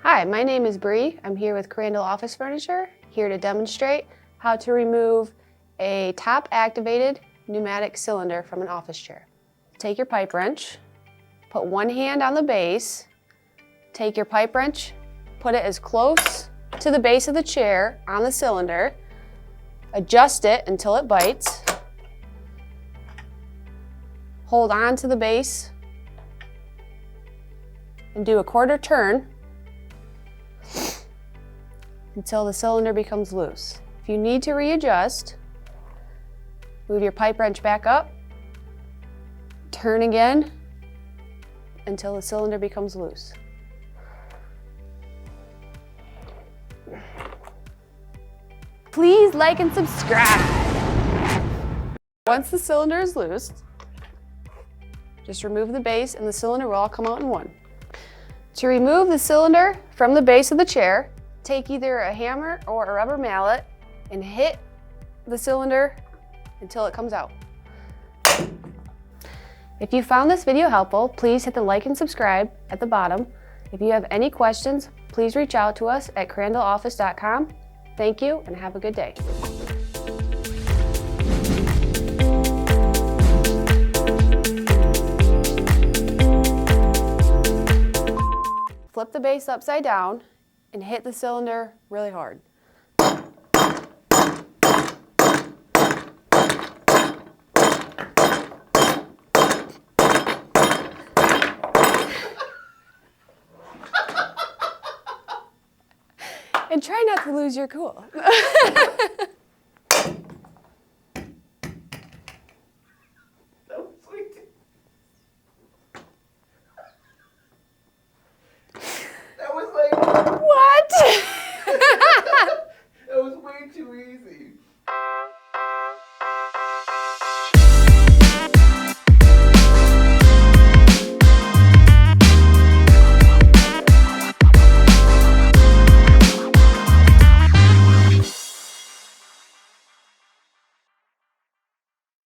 Hi, my name is Bree. I'm here with Crandall Office Furniture, here to demonstrate how to remove a top-activated pneumatic cylinder from an office chair. Take your pipe wrench, put one hand on the base, take your pipe wrench, put it as close to the base of the chair on the cylinder, adjust it until it bites, hold on to the base, and do a quarter turn until the cylinder becomes loose. If you need to readjust, move your pipe wrench back up, turn again until the cylinder becomes loose. Please like and subscribe. Once the cylinder is loose, just remove the base and the cylinder will all come out in one. To remove the cylinder from the base of the chair, take either a hammer or a rubber mallet and hit the cylinder until it comes out. If you found this video helpful, please hit the like and subscribe at the bottom. If you have any questions, please reach out to us at crandalloffice.com. Thank you and have a good day. Flip the base upside down and hit the cylinder really hard. And try not to lose your cool. That was way too... That was like... What? That was way too easy.